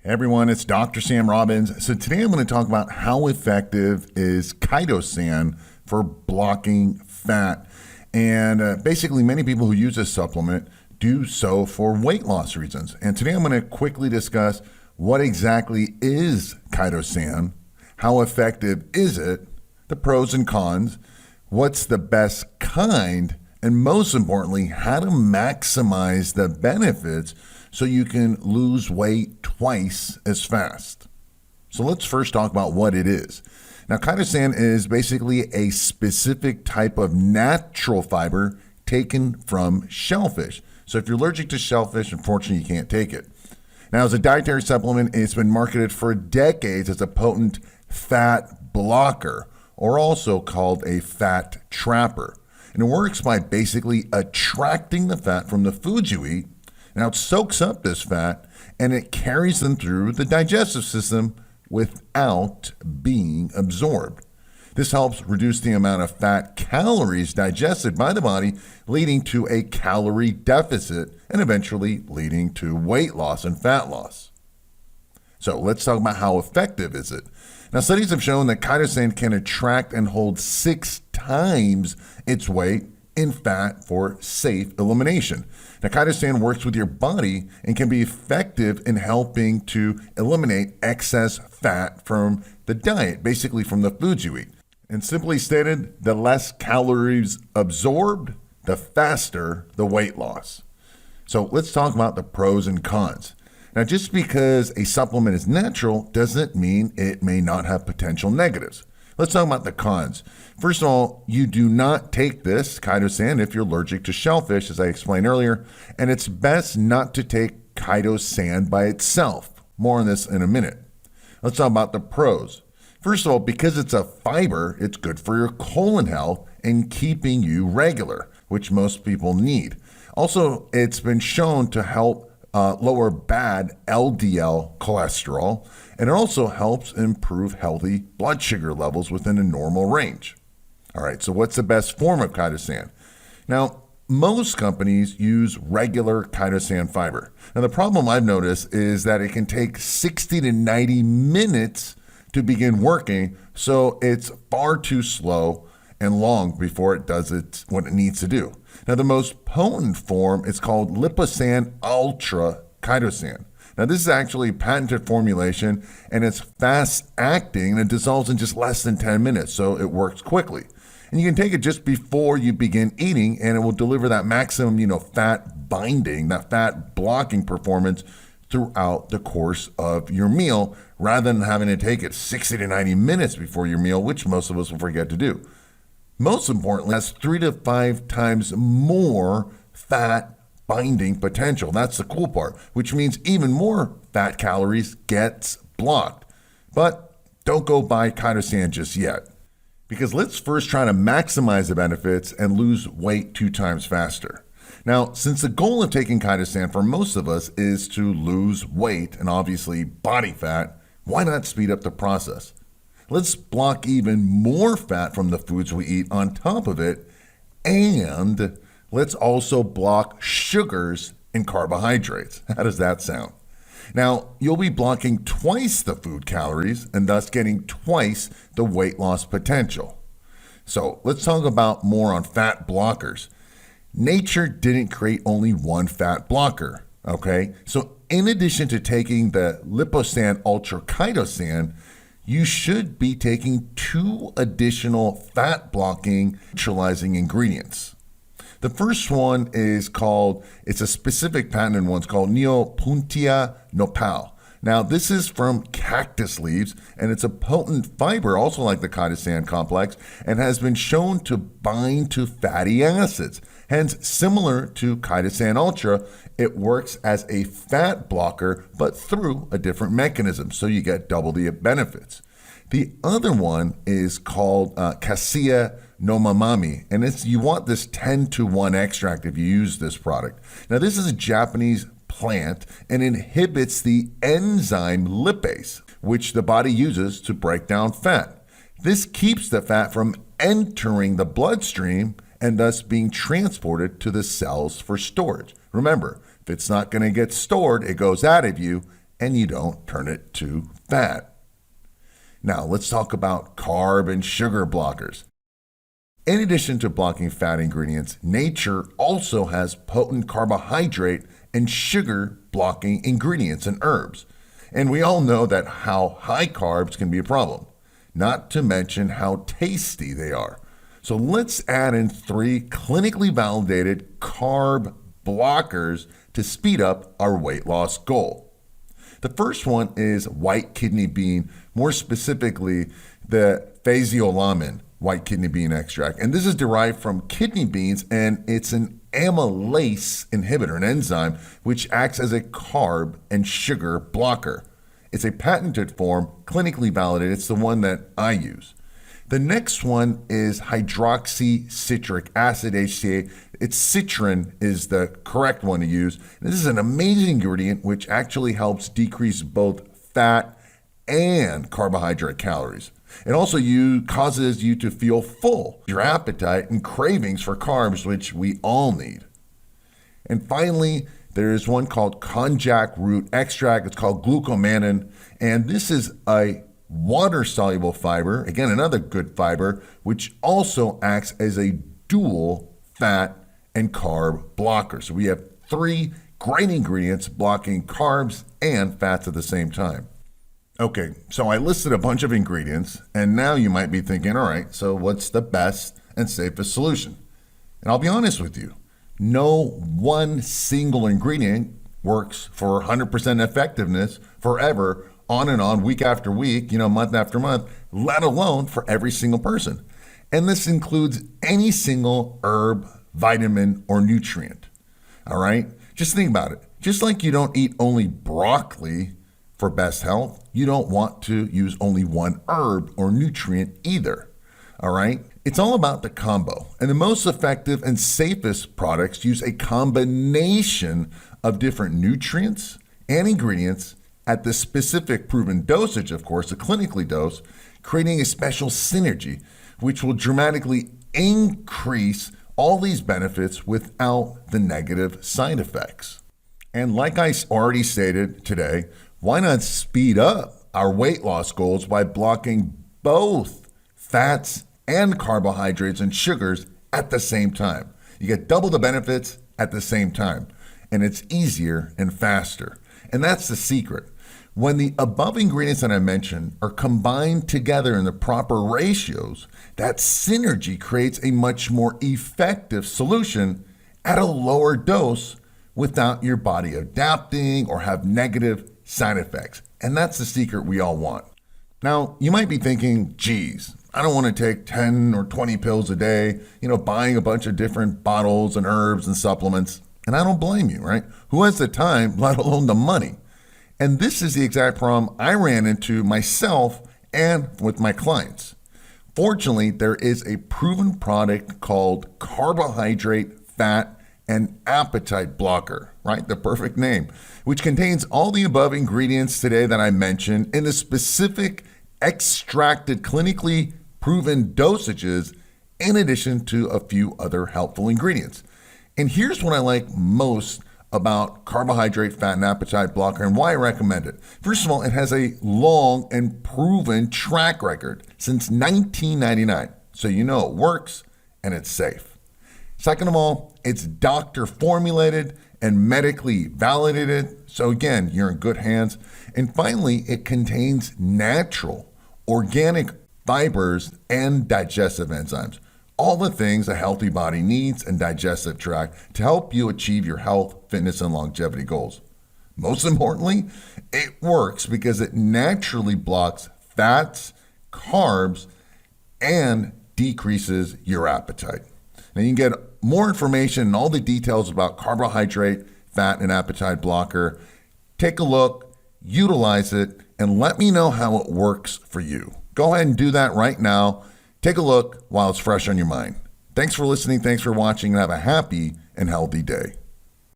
Hey everyone, it's Dr. Sam Robbins. So today I'm going to talk about how effective is chitosan for blocking fat. And basically many people who use this supplement do so for weight loss reasons. And today I'm going to quickly discuss what exactly is chitosan, how effective is it, the pros and cons, what's the best kind, and most importantly, how to maximize the benefits so you can lose weight twice as fast. So let's first talk about what it is. Now, chitosan is basically a specific type of natural fiber taken from shellfish. So if you're allergic to shellfish, unfortunately, you can't take it. Now, as a dietary supplement, it's been marketed for decades as a potent fat blocker, or also called a fat trapper. And it works by basically attracting the fat from the foods you eat. Now, it soaks up this fat and it carries them through the digestive system without being absorbed. This helps reduce the amount of fat calories digested by the body, leading to a calorie deficit and eventually leading to weight loss and fat loss. So let's talk about how effective is it. Now, studies have shown that chitosan can attract and hold 6 times its weight in fat for safe elimination. Now, chitosan works with your body and can be effective in helping to eliminate excess fat from the diet, basically from the foods you eat. And simply stated, the less calories absorbed, the faster the weight loss. So let's talk about the pros and cons. Now, just because a supplement is natural doesn't mean it may not have potential negatives. Let's talk about the cons. First of all, you do not take this chitosan if you're allergic to shellfish, as I explained earlier, and it's best not to take chitosan by itself. More on this in a minute. Let's talk about the pros. First of all, because it's a fiber, it's good for your colon health and keeping you regular, which most people need. Also, it's been shown to help lower bad LDL cholesterol, and it also helps improve healthy blood sugar levels within a normal range. All right, so what's the best form of chitosan? Now, most companies use regular chitosan fiber. Now, the problem I've noticed is that it can take 60 to 90 minutes to begin working, so it's far too slow and long before it does what it needs to do. Now, the most potent form is called Liposan Ultra Chitosan. Now, this is actually a patented formulation, and it's fast-acting, and it dissolves in just less than 10 minutes, so it works quickly. And you can take it just before you begin eating, and it will deliver that maximum, fat binding, that fat blocking performance throughout the course of your meal, rather than having to take it 60 to 90 minutes before your meal, which most of us will forget to do. Most importantly, it has 3 to 5 times more fat binding potential. That's the cool part, which means even more fat calories gets blocked. But don't go buy chitosan just yet, because let's first try to maximize the benefits and lose weight 2 times faster. Now, since the goal of taking chitosan for most of us is to lose weight and obviously body fat, why not speed up the process? Let's block even more fat from the foods we eat on top of it, and let's also block sugars and carbohydrates. How does that sound? Now, you'll be blocking twice the food calories and thus getting twice the weight loss potential. So let's talk about more on fat blockers. Nature didn't create only one fat blocker, okay? So in addition to taking the Liposan Ultra Chitosan, you should be taking 2 additional fat blocking neutralizing ingredients. The first one is it's a specific patented one. It's called Neopuntia nopal. Now, this is from cactus leaves, and it's a potent fiber, also like the chitosan complex, and has been shown to bind to fatty acids. Hence, similar to chitosan ultra, it works as a fat blocker, but through a different mechanism, so you get double the benefits. The other one is called Cassia no Mamami, and you want this 10-to-1 extract if you use this product. Now, this is a Japanese plant and inhibits the enzyme lipase, which the body uses to break down fat. This keeps the fat from entering the bloodstream and thus being transported to the cells for storage. Remember, if it's not going to get stored, it goes out of you and you don't turn it to fat. Now, let's talk about carb and sugar blockers. In addition to blocking fat ingredients, nature also has potent carbohydrate and sugar blocking ingredients and herbs. And we all know that how high carbs can be a problem, not to mention how tasty they are. So let's add in 3 clinically validated carb blockers to speed up our weight loss goal. The first one is white kidney bean, more specifically the phaseolamin white kidney bean extract. And this is derived from kidney beans, and it's an amylase inhibitor, an enzyme, which acts as a carb and sugar blocker. It's a patented form, clinically validated. It's the one that I use. The next one is hydroxycitric acid, HCA. It's citrin is the correct one to use. This is an amazing ingredient which actually helps decrease both fat and carbohydrate calories. It also causes you to feel full, your appetite and cravings for carbs, which we all need. And finally, there is one called konjac root extract. It's called glucomannan, and this is a water-soluble fiber, again, another good fiber, which also acts as a dual fat and carb blocker. So we have 3 great ingredients blocking carbs and fats at the same time. Okay, so I listed a bunch of ingredients, and now you might be thinking, all right, so what's the best and safest solution? And I'll be honest with you, no one single ingredient works for 100% effectiveness forever, on and on, week after week, month after month, let alone for every single person. And this includes any single herb, vitamin, or nutrient. All right? Just think about it. Just like you don't eat only broccoli for best health, you don't want to use only one herb or nutrient either. All right? It's all about the combo. And the most effective and safest products use a combination of different nutrients and ingredients at the specific proven dosage, of course, a clinically dose, creating a special synergy, which will dramatically increase all these benefits without the negative side effects. And like I already stated today, why not speed up our weight loss goals by blocking both fats and carbohydrates and sugars at the same time? You get double the benefits at the same time, and it's easier and faster. And that's the secret. When the above ingredients that I mentioned are combined together in the proper ratios, that synergy creates a much more effective solution at a lower dose without your body adapting or have negative side effects. And that's the secret we all want. Now, you might be thinking, geez, I don't want to take 10 or 20 pills a day, buying a bunch of different bottles and herbs and supplements. And I don't blame you, right? Who has the time, let alone the money? And this is the exact problem I ran into myself and with my clients. Fortunately, there is a proven product called carbohydrate, fat, and appetite blocker, right? The perfect name, which contains all the above ingredients today that I mentioned in the specific extracted clinically proven dosages, in addition to a few other helpful ingredients. And here's what I like most about carbohydrate, fat, and appetite blocker and why I recommend it. First of all, it has a long and proven track record since 1999. So you know it works and it's safe. Second of all, it's doctor formulated and medically validated. So again, you're in good hands. And finally, it contains natural, organic fibers and digestive enzymes. All the things a healthy body needs and digestive tract to help you achieve your health, fitness, and longevity goals. Most importantly, it works because it naturally blocks fats, carbs, and decreases your appetite. Now you can get more information and all the details about carbohydrate, fat, and appetite blocker. Take a look, utilize it, and let me know how it works for you. Go ahead and do that right now. Take a look while it's fresh on your mind. Thanks for listening. Thanks for watching, and have a happy and healthy day.